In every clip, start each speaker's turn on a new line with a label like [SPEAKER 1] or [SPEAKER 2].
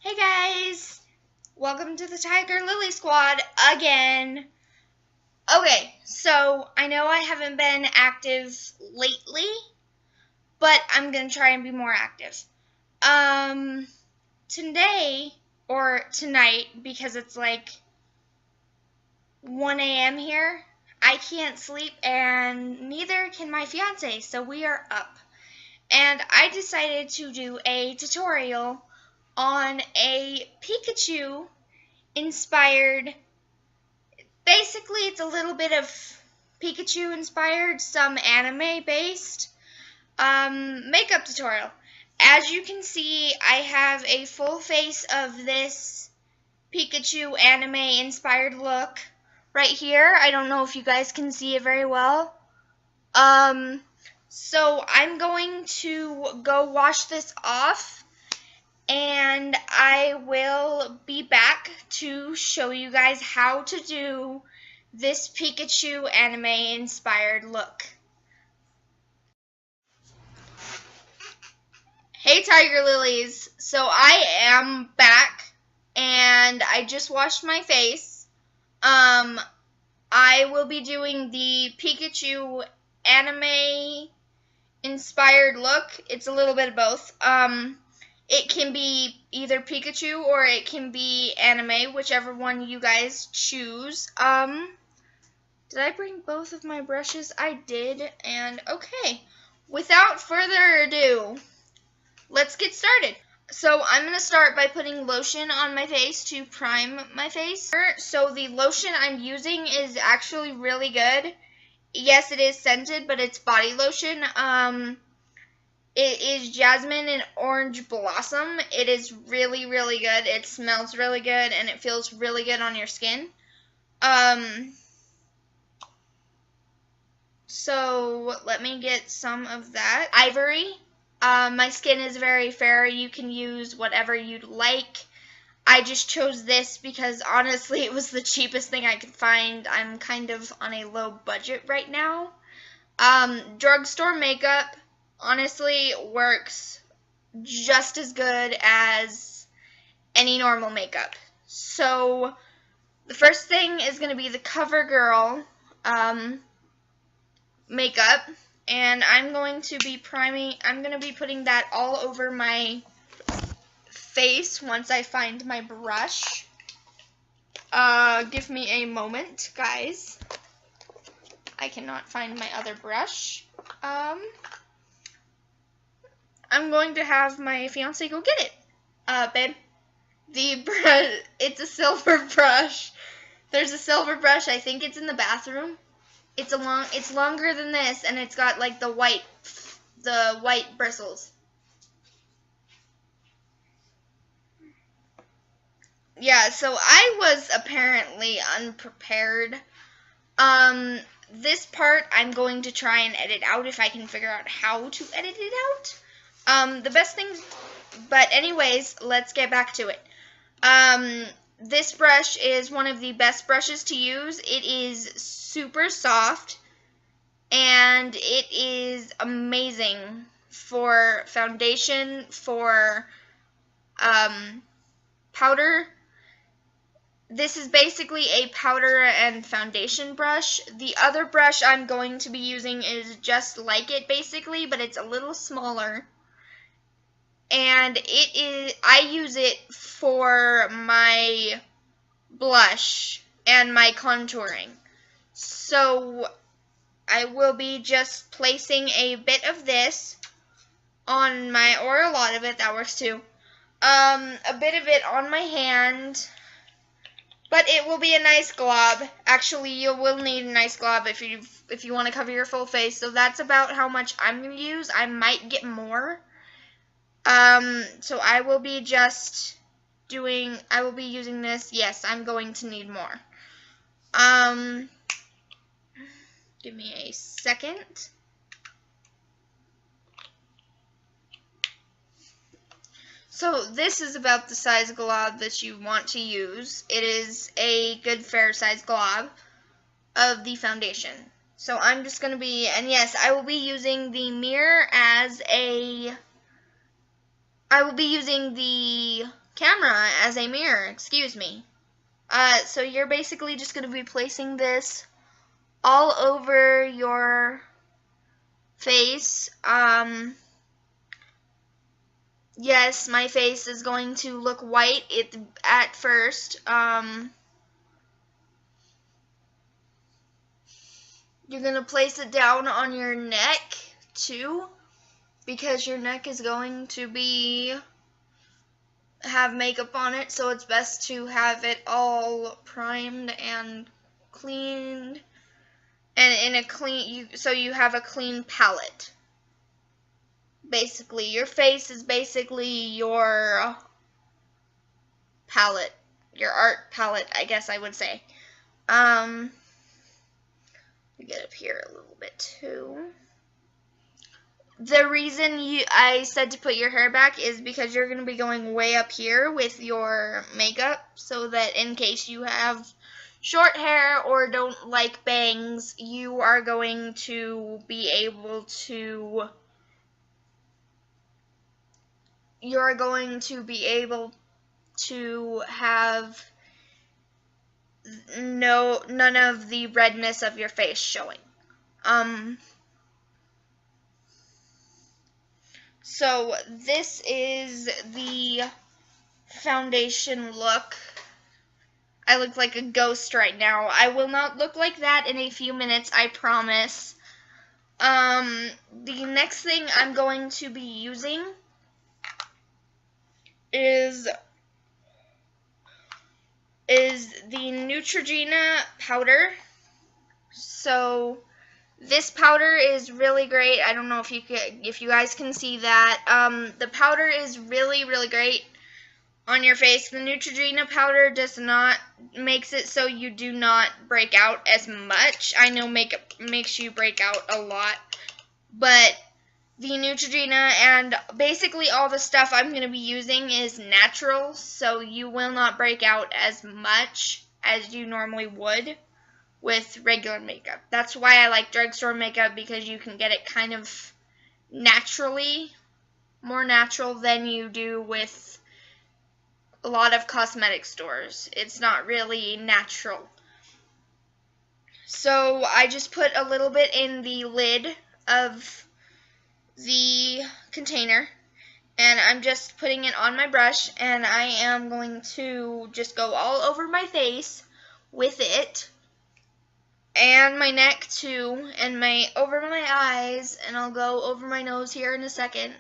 [SPEAKER 1] Hey guys! Welcome to the Tiger Lily Squad again. Okay, so I know I haven't been active lately, but I'm gonna try and be more active. Today, or tonight, because it's like 1 a.m. here, I can't sleep and neither can my fiance, so we are up. And I decided to do a tutorial on a Pikachu inspired, basically it's a little bit of Pikachu inspired, some anime based makeup tutorial. As you can see, I have a full face of this Pikachu anime inspired look right here. I don't know if you guys can see it very well. So I'm going to go wash this off, and I will be back to show you guys how to do this Pikachu anime inspired look. Hey Tiger Lilies, so I am back and I just washed my face. I will be doing the Pikachu anime inspired look. It's a little bit of both. It can be either Pikachu or it can be anime, whichever one you guys choose. Did I bring both of my brushes? I did, and okay. Without further ado, let's get started. So I'm going to start by putting lotion on my face to prime my face. So the lotion I'm using is actually really good. Yes, it is scented, but it's body lotion. It is jasmine and orange blossom. It is really, really good. It smells really good, and it feels really good on your skin. So let me get some of that. Ivory. My skin is very fair. You can use whatever you'd like. I just chose this because honestly it was the cheapest thing I could find. I'm kind of on a low budget right now. Drugstore makeup honestly works just as good as any normal makeup. So the first thing is going to be the CoverGirl makeup, and I'm going to be putting that all over my face once I find my brush. Give me a moment, guys. I cannot find my other brush. I'm going to have my fiance go get it. Babe, the brush, it's a silver brush. There's a silver brush, I think it's in the bathroom. It's longer than this, and it's got like the white bristles. Yeah, so I was apparently unprepared. This part I'm going to try and edit out if I can figure out how to edit it out. The best thing, but anyways, let's get back to it. This brush is one of the best brushes to use. It is super soft, and it is amazing for foundation, for powder. This is basically a powder and foundation brush. The other brush I'm going to be using is just like it basically, but it's a little smaller. And I use it for my blush and my contouring. So I will be just placing a bit of this on or a lot of it, that works too. A bit of it on my hand. But it will be a nice glob. Actually, you will need a nice glob if you want to cover your full face. So that's about how much I'm going to use. I might get more. So I will be using this. Yes, I'm going to need more. Give me a second. So this is about the size glob that you want to use. It is a good fair size glob of the foundation. So I'm just going to be, and yes, I will be using the mirror as I will be using the camera as a mirror, excuse me. So you're basically just going to be placing this all over your face. Yes, my face is going to look white at first. You're going to place it down on your neck too, because your neck is going to have makeup on it, so it's best to have it all primed and cleaned, and so you have a clean palette. Basically, your face is basically your palette, your art palette, I guess I would say. Get up here a little bit too. The reason I said to put your hair back is because you're going to be going way up here with your makeup, so that in case you have short hair or don't like bangs, you are going to be able to have none of the redness of your face showing. So this is the foundation look. I look like a ghost right now. I will not look like that in a few minutes, I promise. The next thing I'm going to be using is the Neutrogena powder. So this powder is really great. I don't know if you guys can see that. The powder is really, really great on your face. The Neutrogena powder makes it so you do not break out as much. I know makeup makes you break out a lot, but the Neutrogena and basically all the stuff I'm going to be using is natural, so you will not break out as much as you normally would with regular makeup. That's why I like drugstore makeup, because you can get it kind of naturally, more natural than you do with a lot of cosmetic stores. It's not really natural. So I just put a little bit in the lid of the container, and I'm just putting it on my brush, and I am going to just go all over my face with it, and my neck too, and over my eyes, and I'll go over my nose here in a second.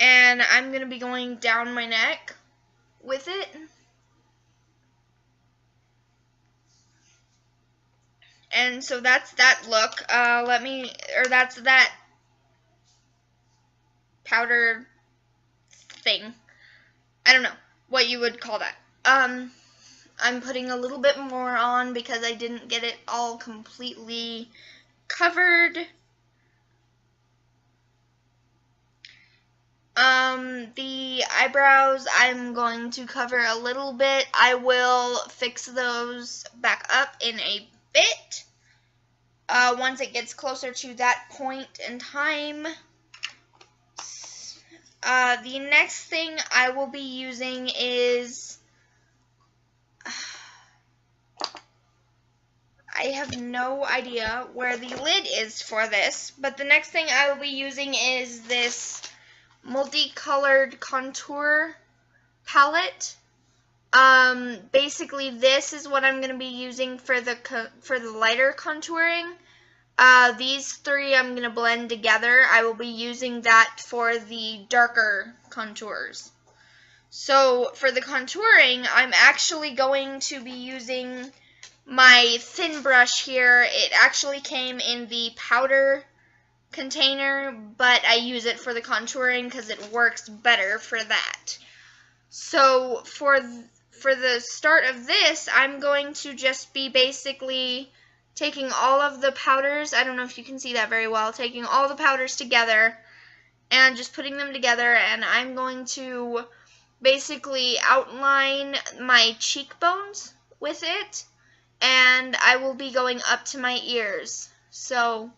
[SPEAKER 1] And I'm going to be going down my neck with it. And so that's that look. That's that powder thing. I don't know what you would call that. I'm putting a little bit more on because I didn't get it all completely covered. The eyebrows I'm going to cover a little bit. I will fix those back up in a bit once it gets closer to that point in time. The next thing I will be using is, I have no idea where the lid is for this, but the next thing I will be using is this multicolored contour palette. Basically this is what I'm going to be using for the lighter contouring. These three I'm going to blend together. I will be using that for the darker contours. So for the contouring, I'm actually going to be using my thin brush here. It actually came in the powder container, but I use it for the contouring because it works better for that. So for the start of this, I'm going to just be basically taking all of the powders, I don't know if you can see that very well, taking all the powders together and just putting them together, and I'm going to basically outline my cheekbones with it, and I will be going up to my ears. So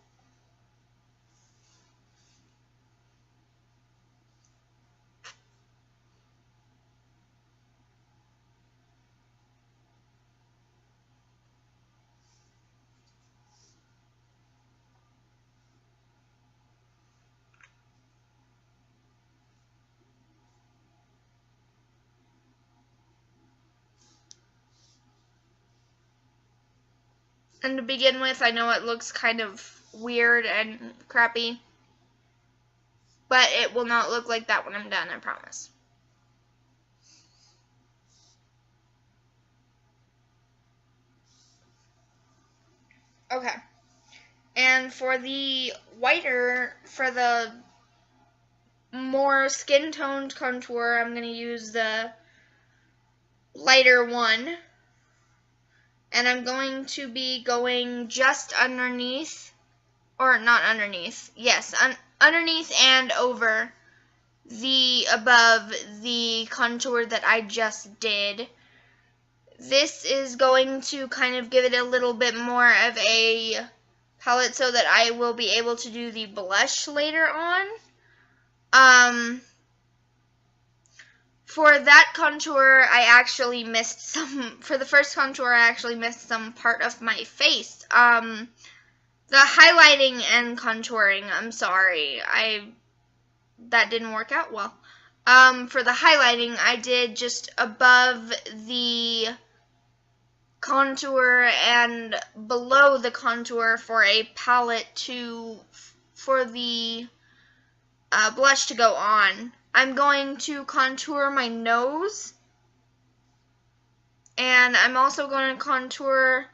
[SPEAKER 1] And to begin with, I know it looks kind of weird and crappy, but it will not look like that when I'm done, I promise. Okay. And for the more skin-toned contour, I'm going to use the lighter one. And I'm going to be going just underneath, or not underneath, yes, underneath and over above the contour that I just did. This is going to kind of give it a little bit more of a palette so that I will be able to do the blush later on. For that contour, I actually missed for the first contour, I actually missed some part of my face. The highlighting and contouring, I'm sorry, that didn't work out well. For the highlighting, I did just above the contour and below the contour for a palette for the blush to go on. I'm going to contour my nose, and I'm also going to contour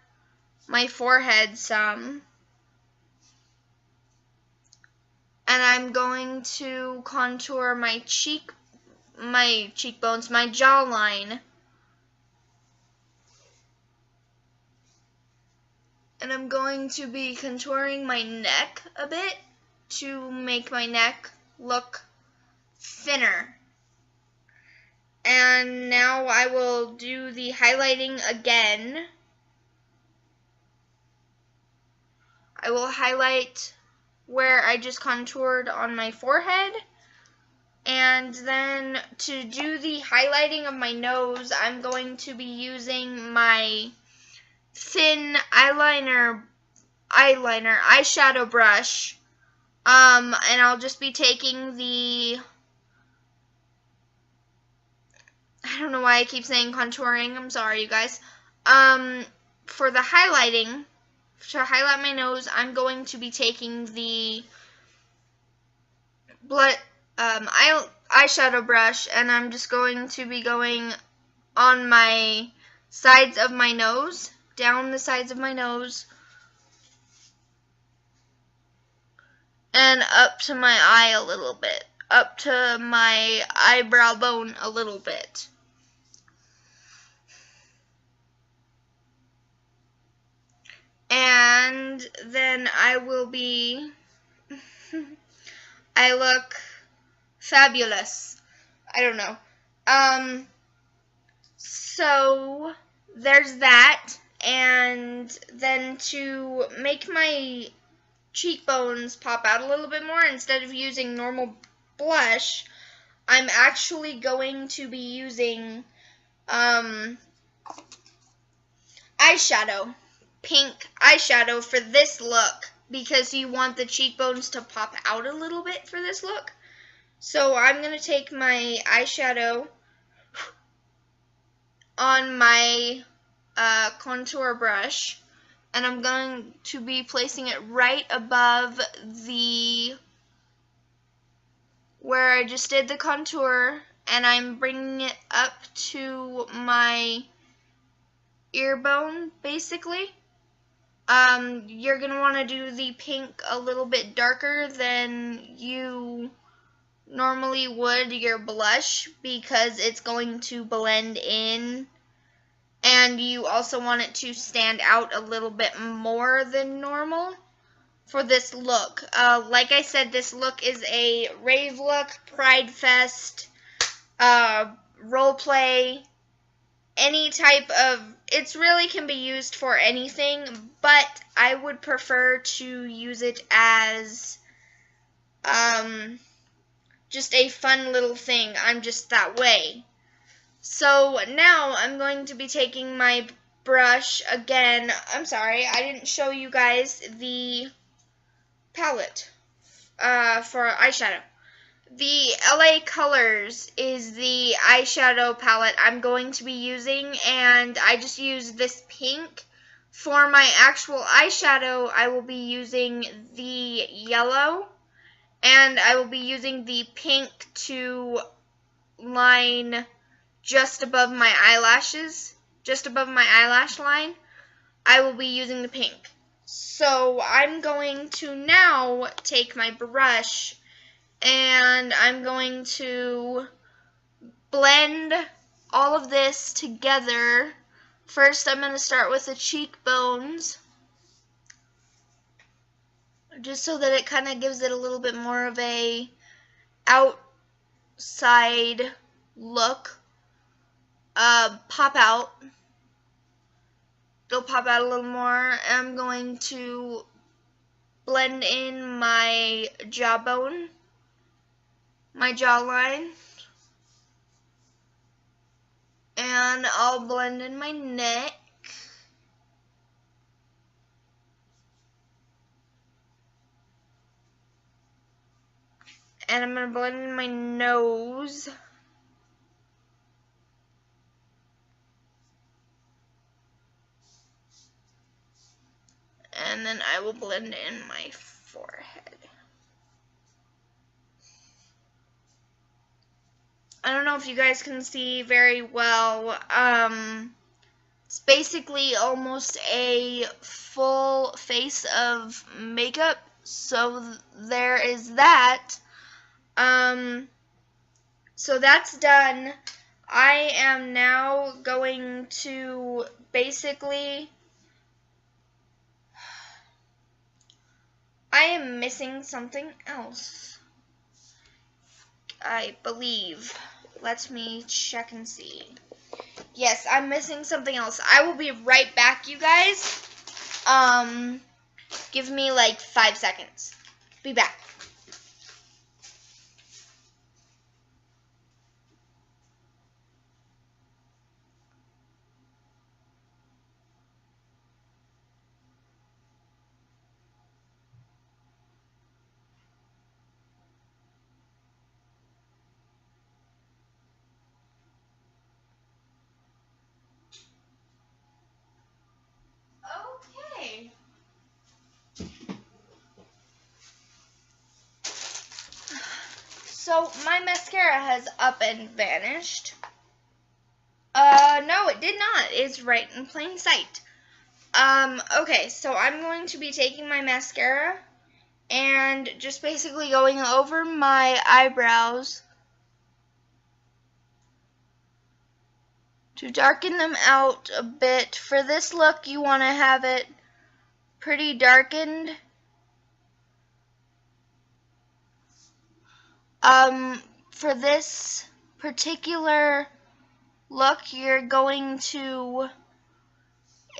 [SPEAKER 1] my forehead some, and I'm going to contour my cheekbones, my jawline, and I'm going to be contouring my neck a bit to make my neck look thinner. And now I will do the highlighting again. I will highlight where I just contoured on my forehead. And then to do the highlighting of my nose, I'm going to be using my thin eyeshadow brush. And I'll just be taking I don't know why I keep saying contouring. I'm sorry, you guys. For the highlighting, to highlight my nose, I'm going to be taking the eyeshadow brush, and I'm just going to be going on my sides of my nose, down the sides of my nose, and up to my eye a little bit, up to my eyebrow bone a little bit. And then I will be, I look fabulous. I don't know. So there's that. And then to make my cheekbones pop out a little bit more, instead of using normal blush, I'm actually going to be using eyeshadow, pink eyeshadow for this look, because you want the cheekbones to pop out a little bit for this look. So I'm going to take my eyeshadow on my contour brush, and I'm going to be placing it right above where I just did the contour, and I'm bringing it up to my ear bone, basically. You're going to want to do the pink a little bit darker than you normally would your blush, because it's going to blend in, and you also want it to stand out a little bit more than normal for this look. Like I said, this look is a rave look, Pride Fest, role play, any type of, it really can be used for anything, but I would prefer to use it as just a fun little thing. I'm just that way. So now I'm going to be taking my brush again. I'm sorry, I didn't show you guys the palette for eyeshadow. The LA Colors is the eyeshadow palette I'm going to be using, and I just used this pink For my actual eyeshadow, I will be using the yellow, and I will be using the pink to line just above my eyelashes, just above my eyelash line. I will be using the pink. So I'm going to now take my brush and I'm going to blend all of this together. First, I'm going to start with the cheekbones, just so that it kind of gives it a little bit more of a outside look. Pop out. It'll pop out a little more. I'm going to blend in my jawbone, my jawline, and I'll blend in my neck. And I'm going to blend in my nose. And then I will blend in my forehead. I don't know if you guys can see very well. It's basically almost a full face of makeup. So there is that. So that's done. I am now going to basically, I am missing something else, I believe. Let me check and see. Yes, I'm missing something else. I will be right back, you guys. Give me like 5 seconds. Be back. Okay. So my mascara has up and vanished. No, it did not. It's right in plain sight. Okay, so I'm going to be taking my mascara and just basically going over my eyebrows to darken them out a bit. For this look, you want to have it pretty darkened. For this particular look, you're going to,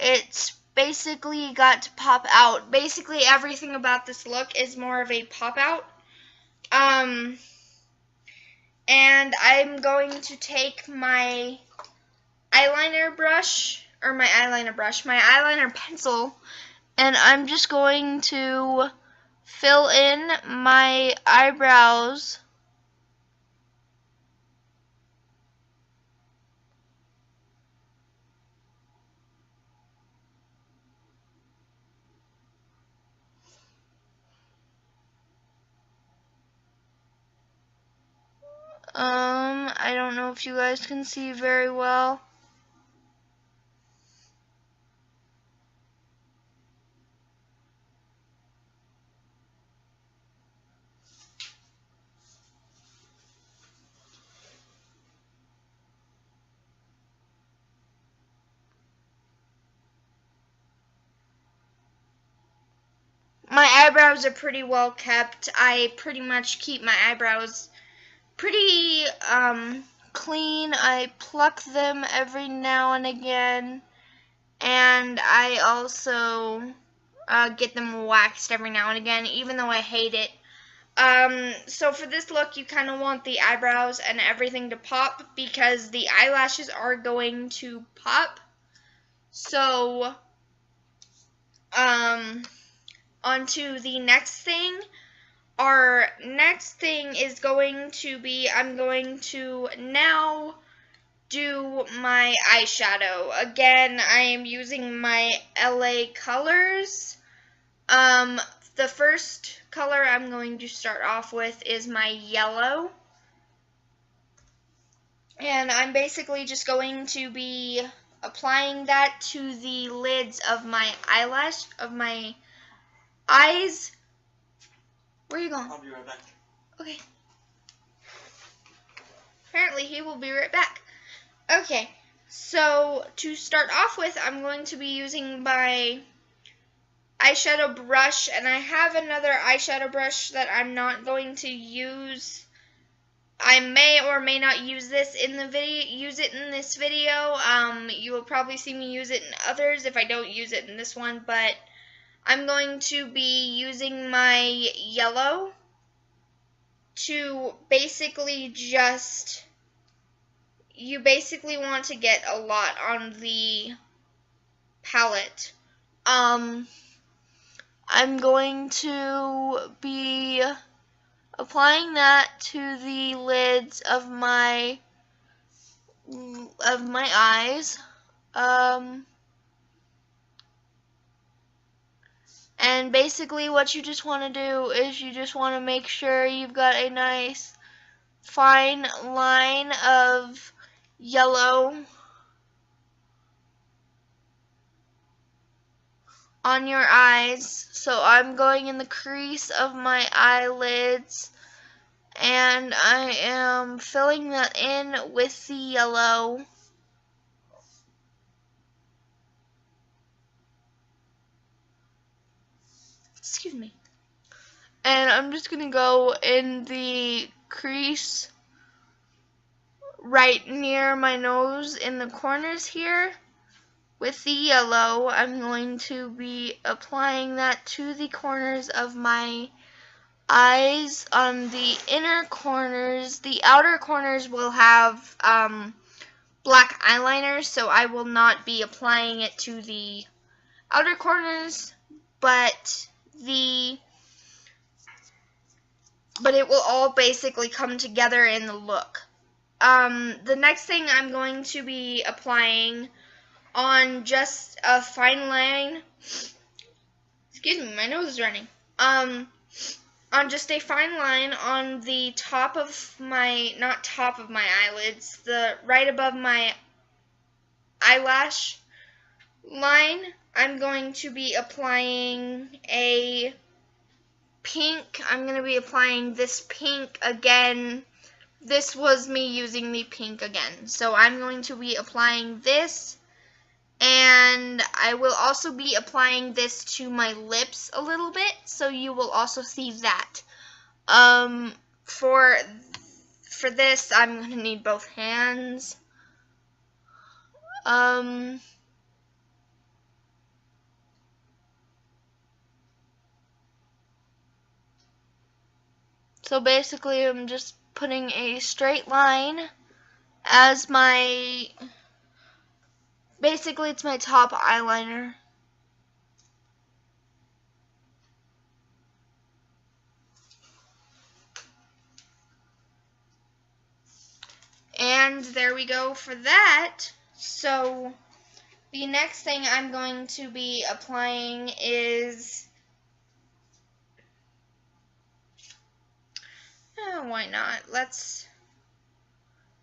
[SPEAKER 1] it's basically got to pop out. Basically everything about this look is more of a pop out. And I'm going to take my eyeliner brush, or my eyeliner pencil, and I'm just going to fill in my eyebrows. I don't know if you guys can see very well. My eyebrows are pretty well kept. I pretty much keep my eyebrows pretty clean. I pluck them every now and again, and I also get them waxed every now and again, even though I hate it. So for this look, you kind of want the eyebrows and everything to pop because the eyelashes are going to pop. So, on to the next thing. Our next thing is going to be, I'm going to now do my eyeshadow. Again, I am using my LA colors. The first color I'm going to start off with is my yellow. And I'm basically just going to be applying that to the lids of my eyes. Where are you going?
[SPEAKER 2] I'll be right back.
[SPEAKER 1] Okay. Apparently he will be right back. Okay, so to start off with, I'm going to be using my eyeshadow brush, and I have another eyeshadow brush that I'm not going to use. I may or may not use this in the video. You will probably see me use it in others if I don't use it in this one, but I'm going to be using my yellow to basically just, you basically want to get a lot on the palette. I'm going to be applying that to the lids of my eyes. And basically what you just want to do is you just want to make sure you've got a nice fine line of yellow on your eyes. So I'm going in the crease of my eyelids, and I am filling that in with the yellow. Excuse me. And I'm just going to go in the crease right near my nose in the corners here with the yellow. I'm going to be applying that to the corners of my eyes. On the inner corners, the outer corners will have black eyeliner, so I will not be applying it to the outer corners, but it will all basically come together in the look. The next thing I'm going to be applying on just a fine line, excuse me, my nose is running, on just a fine line on the top of my, not top of my eyelids, the right above my eyelash line, I'm going to be applying a pink. I'm going to be applying this pink again. This was me using the pink again. So I'm going to be applying this, and I will also be applying this to my lips a little bit, so you will also see that. For this, I'm going to need both hands. So basically, I'm just putting a straight line as my, basically it's my top eyeliner. And there we go for that. So the next thing I'm going to be applying is, why not? Let's,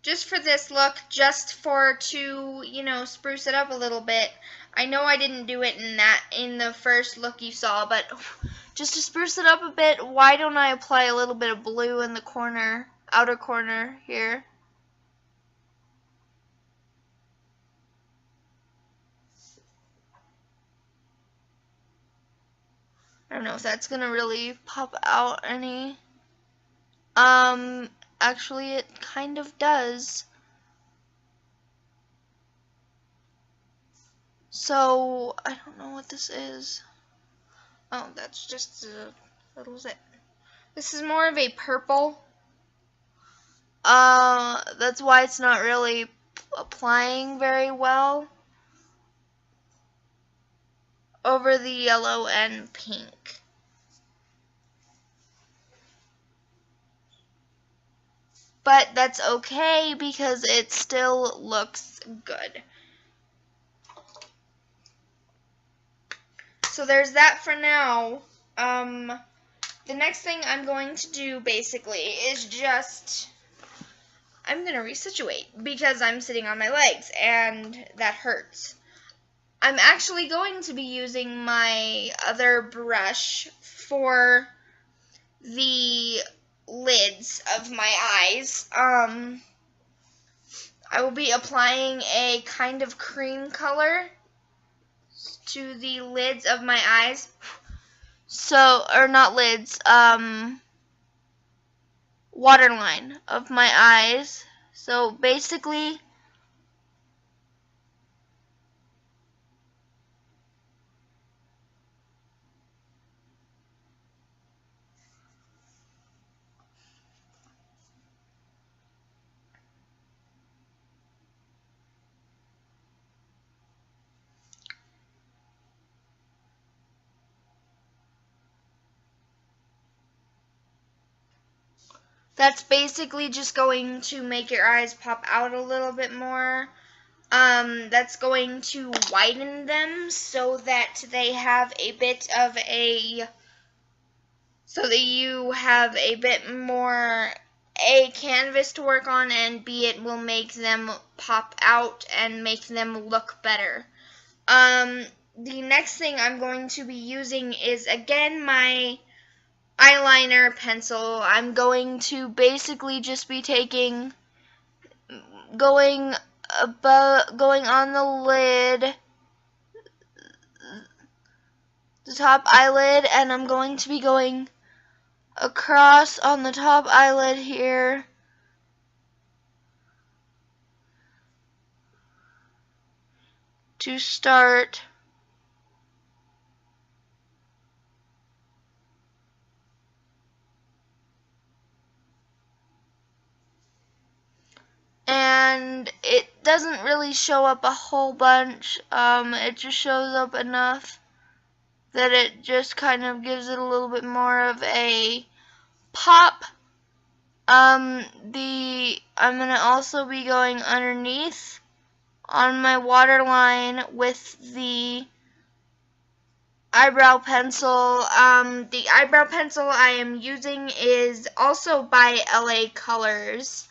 [SPEAKER 1] just for this look, just to, you know, spruce it up a little bit. I know I didn't do it in the first look you saw, but just to spruce it up a bit, why don't I apply a little bit of blue in the corner, outer corner here? I don't know if that's gonna really pop out any. Actually it kind of does. So, I don't know what this is. Oh, that's just a little zip. This is more of a purple. That's why it's not really applying very well over the yellow and pink. But that's okay because it still looks good. So there's that for now. The next thing I'm going to do basically is just, I'm going to resituate because I'm sitting on my legs and that hurts. I'm actually going to be using my other brush for the lids of my eyes. I will be applying a kind of cream color to the lids of my eyes. So, or not lids, waterline of my eyes. So basically, that's basically just going to make your eyes pop out a little bit more. That's going to widen them so that they have a bit of a, so that you have a bit more A, canvas to work on, and B, it will make them pop out and make them look better. The next thing I'm going to be using is again my eyeliner pencil. I'm going to basically just be going on the lid, the top eyelid, and I'm going to be going across on the top eyelid here to start. And it doesn't really show up a whole bunch. It just shows up enough that it just kind of gives it a little bit more of a pop. I'm gonna also be going underneath on my waterline with the eyebrow pencil. The eyebrow pencil I am using is also by LA Colors.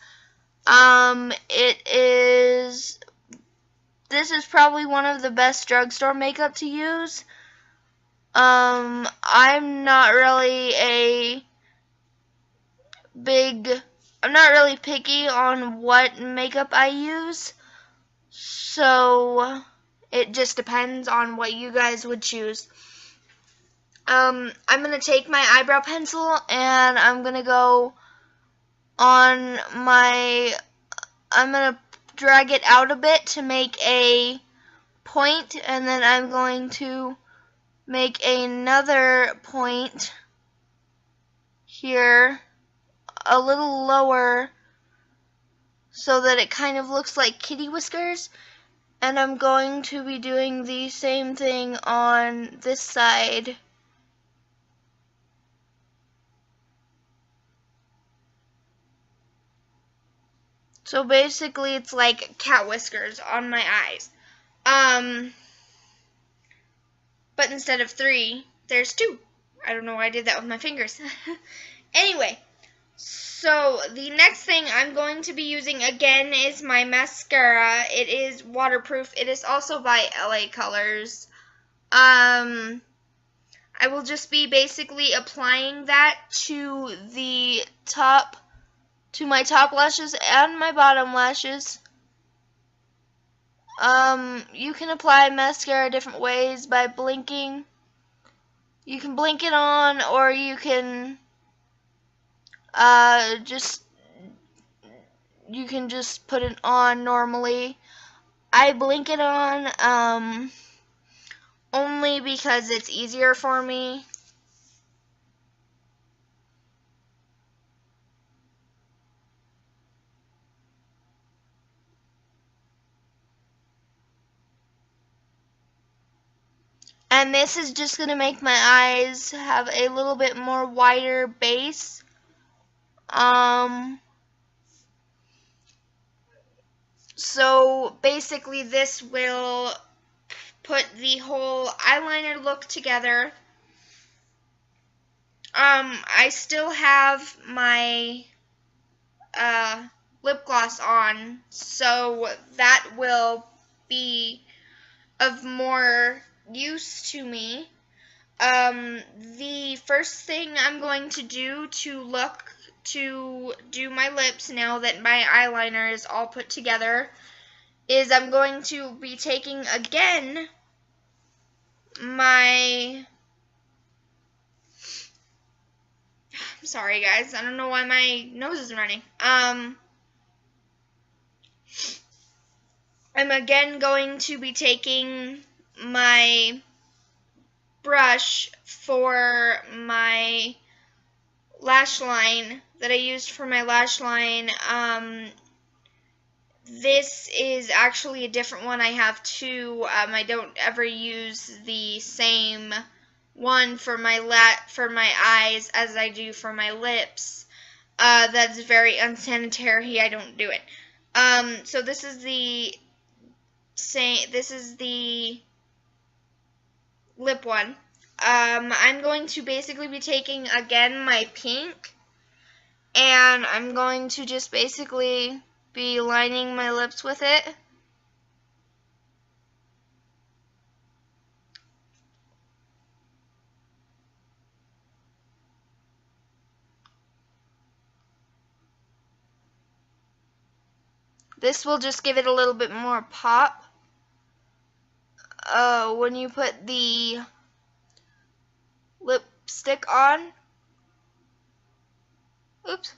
[SPEAKER 1] This is probably one of the best drugstore makeup to use. I'm not really picky on what makeup I use, so it just depends on what you guys would choose. I'm gonna take my eyebrow pencil and I'm gonna go on I'm gonna drag it out a bit to make a point, and then I'm going to make another point here a little lower so that it kind of looks like kitty whiskers, and I'm going to be doing the same thing on this side. So basically it's like cat whiskers on my eyes. But instead of 3, there's 2. I don't know why I did that with my fingers. Anyway, so the next thing I'm going to be using again is my mascara. It is waterproof. It is also by LA Colors. I will just be basically applying that to my top lashes and my bottom lashes. You can apply mascara different ways by blinking. You can blink it on, or you can just put it on normally. I blink it on only because it's easier for me. And this is just going to make my eyes have a little bit more wider base. So basically this will put the whole eyeliner look together. I still have my lip gloss on, so that will be of more use to me. The first thing I'm going to do to do my lips now that my eyeliner is all put together is I'm going to be taking again my, I'm sorry guys, I don't know why my nose is running. I'm again going to be taking my brush for my lash line that I used for my lash line. This is actually a different one. I have two. I don't ever use the same one for my eyes as I do for my lips. That's very unsanitary. I don't do it. So this is the lip one. I'm going to basically be taking again my pink, and I'm going to just basically be lining my lips with it. This will just give it a little bit more pop. When you put the lipstick on. Oops.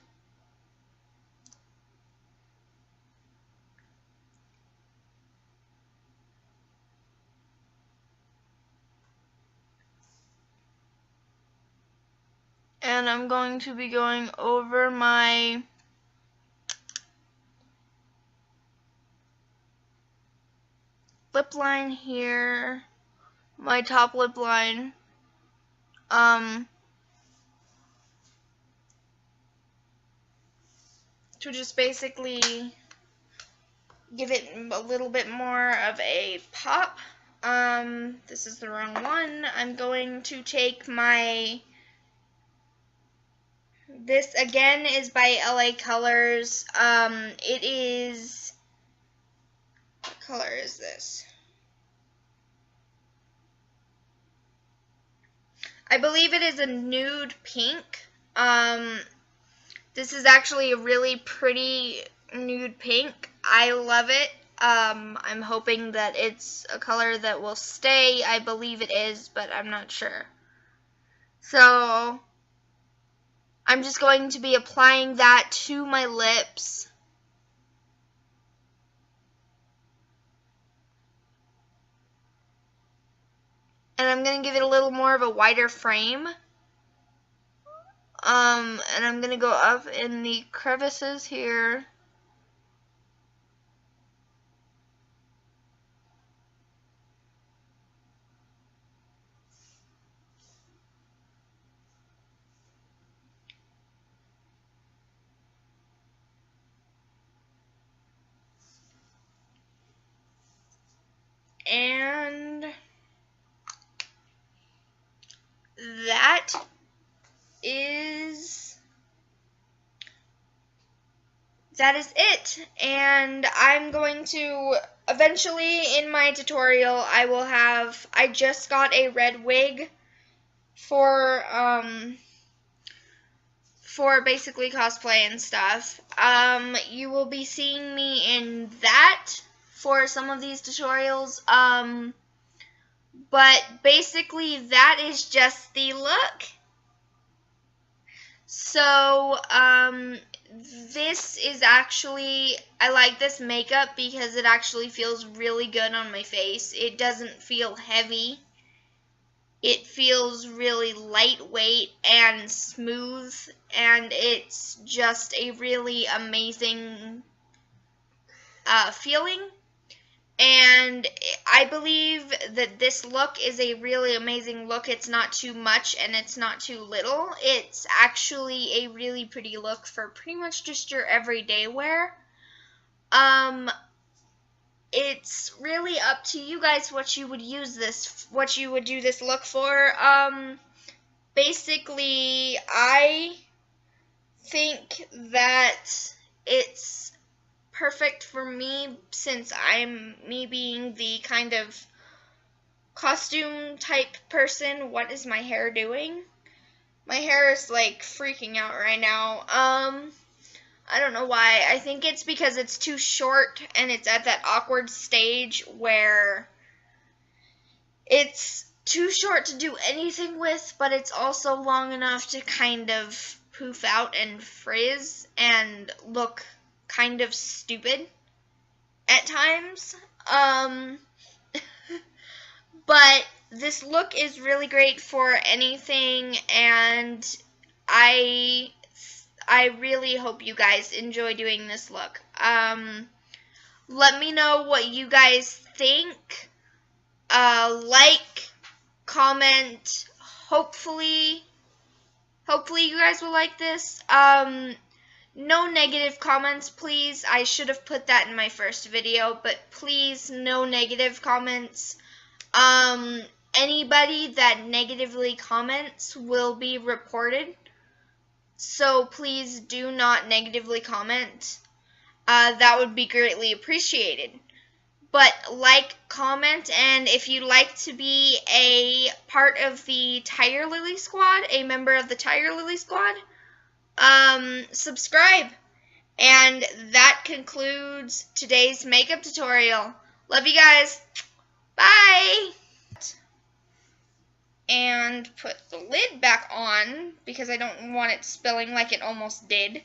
[SPEAKER 1] And I'm going to be going over my lip line here, my top lip line. To just basically give it a little bit more of a pop. This is the wrong one. I'm going to take my, this again is by LA Colors. It is, what color is this? I believe it is a nude pink. This is actually a really pretty nude pink. I love it. I'm hoping that it's a color that will stay. I believe it is, but I'm not sure. So I'm just going to be applying that to my lips. And I'm going to give it a little more of a wider frame. And I'm going to go up in the crevices here. And that is it. And I'm going to eventually in my tutorial I just got a red wig for basically cosplay and stuff. You will be seeing me in that for some of these tutorials. But basically that is just the look. So, this is actually, I like this makeup because it actually feels really good on my face. It doesn't feel heavy. It feels really lightweight and smooth, and it's just a really amazing feeling. And I believe that this look is a really amazing look. It's not too much and it's not too little. It's actually a really pretty look for pretty much just your everyday wear. it's really up to you guys what you would do this look for. Basically, I think that it's perfect for me since me being the kind of costume type person. What is my hair doing? My hair is like freaking out right now. I don't know why. I think it's because it's too short and it's at that awkward stage where it's too short to do anything with, but it's also long enough to kind of poof out and frizz and look kind of stupid at times. But this look is really great for anything, and I really hope you guys enjoy doing this look. Let me know what you guys think. Like, comment. Hopefully you guys will like this. No negative comments, please. I should have put that in my first video, but please, no negative comments. Anybody that negatively comments will be reported. So please do not negatively comment. That would be greatly appreciated. But like, comment, and if you'd like to be a part of the Tiger Lily Squad, a member of the Tiger Lily Squad, subscribe. And that concludes today's makeup tutorial. Love you guys. Bye. And put the lid back on because I don't want it spilling like it almost did.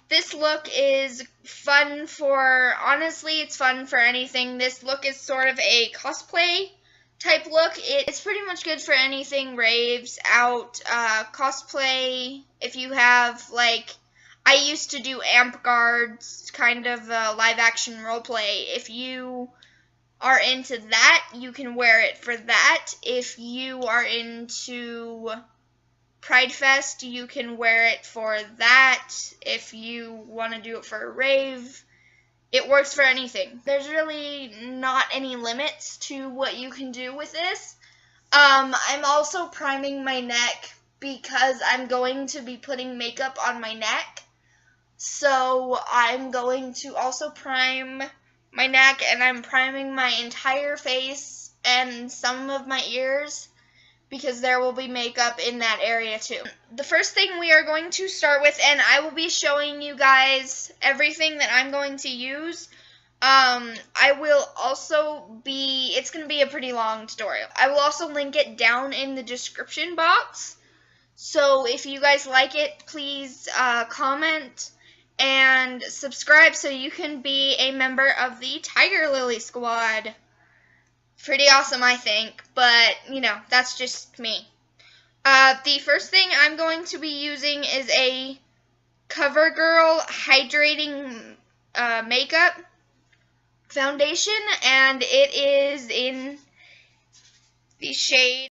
[SPEAKER 1] This look is fun for, honestly, it's fun for anything. This look is sort of a cosplay type look. It's pretty much good for anything, raves, out, cosplay. If you have, like, I used to do Amp Guards, kind of live action roleplay. If you are into that, you can wear it for that. If you are into Pride Fest, you can wear it for that. If you want to do it for a rave, it works for anything. There's really not any limits to what you can do with this. I'm also priming my neck because I'm going to be putting makeup on my neck. So I'm going to also prime my neck, and I'm priming my entire face and some of my ears because there will be makeup in that area too. The first thing we are going to start with, and I will be showing you guys everything that I'm going to use. I will also be, it's going to be a pretty long tutorial. I will also link it down in the description box. So if you guys like it, please comment and subscribe so you can be a member of the Tiger Lily Squad. Pretty awesome, I think, but, you know, that's just me. The first thing I'm going to be using is a CoverGirl Hydrating Makeup Foundation, and it is in the shade